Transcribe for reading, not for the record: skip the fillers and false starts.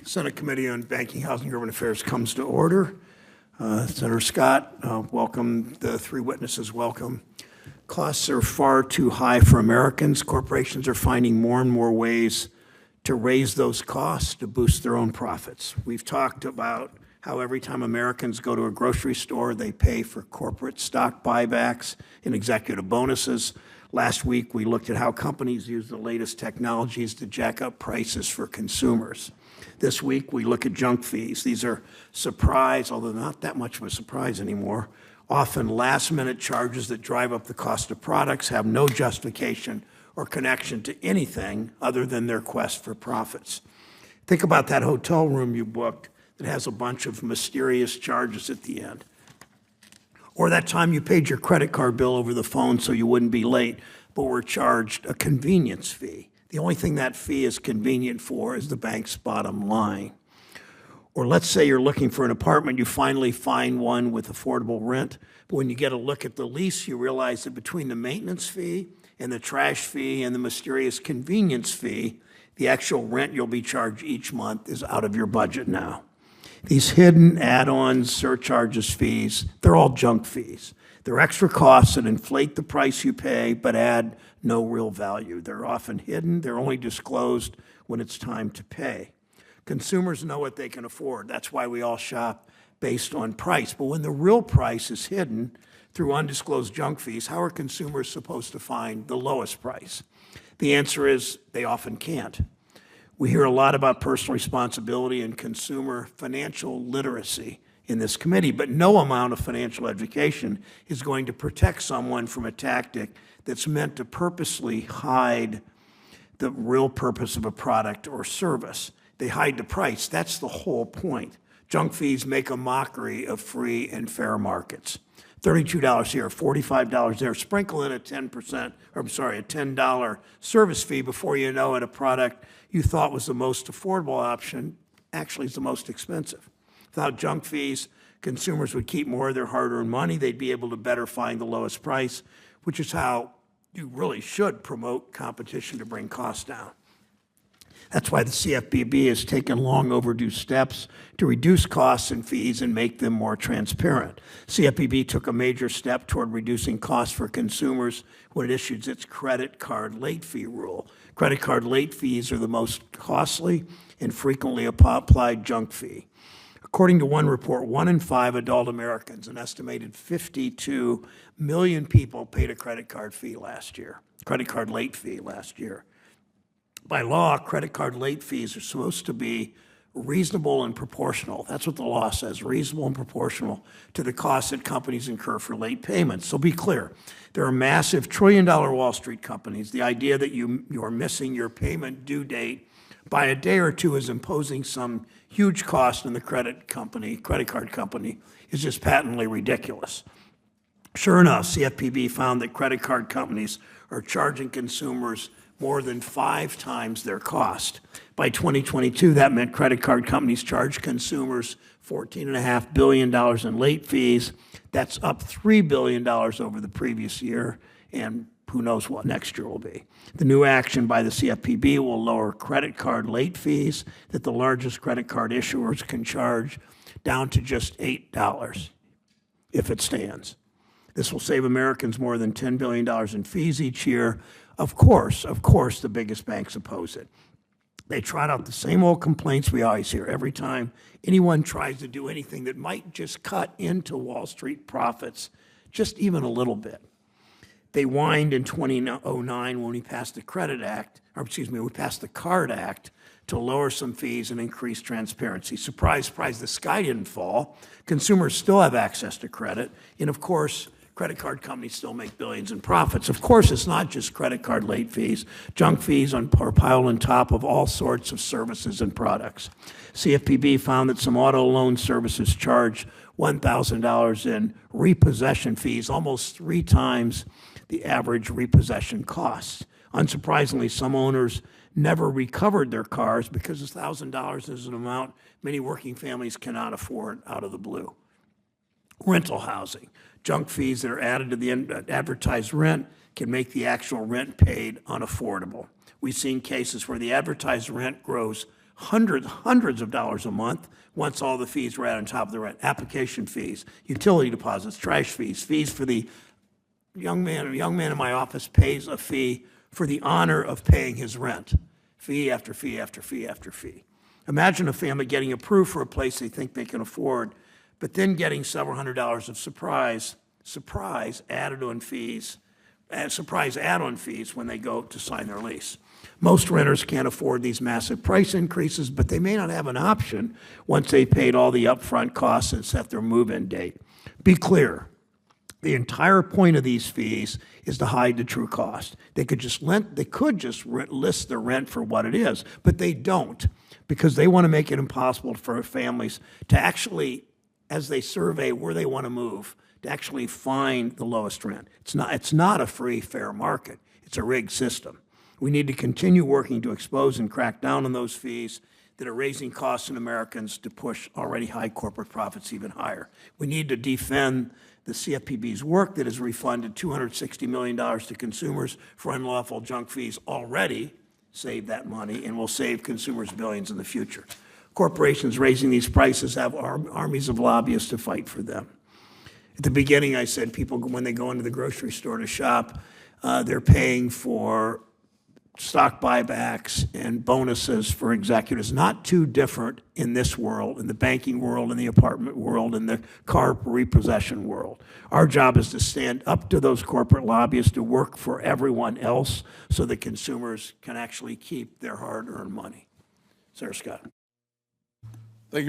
Senate Committee on Banking, Housing, and Urban Affairs comes to order. Senator Scott, welcome. The three witnesses, welcome. Costs are far too high for Americans. Corporations are finding more and more ways to raise those costs to boost their own profits. We've talked about how every time Americans go to a grocery store, they pay for corporate stock buybacks and executive bonuses. Last week, we looked at how companies use the latest technologies to jack up prices for consumers. This week, we look at junk fees. These are surprise, although not that much of a surprise anymore, often last-minute charges that drive up the cost of products, have no justification or connection to anything other than their quest for profits. Think about that hotel room you booked that has a bunch of mysterious charges at the end. Or that time you paid your credit card bill over the phone so you wouldn't be late, but were charged a convenience fee. The only thing that fee is convenient for is the bank's bottom line. Or let's say you're looking for an apartment, you finally find one with affordable rent, but when you get a look at the lease, you realize that between the maintenance fee and the trash fee and the mysterious convenience fee, the actual rent you'll be charged each month is out of your budget now. These hidden add-ons, surcharges, fees, they're all junk fees. They're extra costs that inflate the price you pay but add no real value. They're often hidden. They're only disclosed when it's time to pay. Consumers know what they can afford. That's why we all shop based on price. But when the real price is hidden through undisclosed junk fees, how are consumers supposed to find the lowest price? The answer is they often can't. We hear a lot about personal responsibility and consumer financial literacy in this committee, but no amount of financial education is going to protect someone from a tactic that's meant to purposely hide the real purpose of a product or service. They hide the price. That's the whole point. Junk fees make a mockery of free and fair markets. $32 here, $45 there. Sprinkle in a $10 service fee before you know it, a product you thought was the most affordable option actually is the most expensive. Without junk fees, consumers would keep more of their hard-earned money. They'd be able to better find the lowest price, which is how you really should promote competition to bring costs down. That's why the CFPB has taken long overdue steps to reduce costs and fees and make them more transparent. CFPB took a major step toward reducing costs for consumers when it issued its credit card late fee rule. Credit card late fees are the most costly and frequently applied junk fee. According to one report, 1 in 5 adult Americans, an estimated 52 million people, paid a credit card late fee last year. By law, credit card late fees are supposed to be reasonable and proportional. That's what the law says, reasonable and proportional to the costs that companies incur for late payments. So be clear, there are massive trillion-dollar Wall Street companies. The idea that you are missing your payment due date by a day or two is imposing some huge cost on the credit card company is just patently ridiculous. Sure enough, CFPB found that credit card companies are charging consumers more than 5 times their cost. By 2022, that meant credit card companies charged consumers $14.5 billion in late fees. That's up $3 billion over the previous year, and who knows what next year will be. The new action by the CFPB will lower credit card late fees that the largest credit card issuers can charge down to just $8 if it stands. This will save Americans more than $10 billion in fees each year. Of course, the biggest banks oppose it. They trot out the same old complaints we always hear every time anyone tries to do anything that might just cut into Wall Street profits, just even a little bit. They whined in 2009 when we passed the Card Act to lower some fees and increase transparency. Surprise, surprise, the sky didn't fall. Consumers still have access to credit, and of course, credit card companies still make billions in profits. Of course, it's not just credit card late fees. Junk fees are piled on top of all sorts of services and products. CFPB found that some auto loan services charge $1,000 in repossession fees, almost 3 times the average repossession costs. Unsurprisingly, some owners never recovered their cars because $1,000 is an amount many working families cannot afford out of the blue. Rental housing. Junk fees that are added to the advertised rent can make the actual rent paid unaffordable. We've seen cases where the advertised rent grows hundreds of dollars a month once all the fees were added on top of the rent. Application fees, utility deposits, trash fees, fees for the young man in my office pays a fee for the honor of paying his rent. Fee after fee after fee after fee. Imagine a family getting approved for a place they think they can afford, but then getting several $100s of surprise add-on fees when they go to sign their lease. Most renters can't afford these massive price increases, but they may not have an option once they paid all the upfront costs and set their move-in date. Be clear. The entire point of these fees is to hide the true cost. They could just list the rent for what it is, but they don't, because they want to make it impossible for families to actually, as they survey where they want to move, to actually find the lowest rent. It's not a free, fair market. It's a rigged system. We need to continue working to expose and crack down on those fees that are raising costs on Americans to push already high corporate profits even higher. We need to defend the CFPB's work that has refunded $260 million to consumers for unlawful junk fees already saved that money and will save consumers billions in the future. Corporations raising these prices have armies of lobbyists to fight for them. At the beginning, I said people, when they go into the grocery store to shop, they're paying for stock buybacks and bonuses for executives, not too different in this world, in the banking world, in the apartment world, in the car repossession world. Our job is to stand up to those corporate lobbyists to work for everyone else so that consumers can actually keep their hard-earned money. Sarah Scott.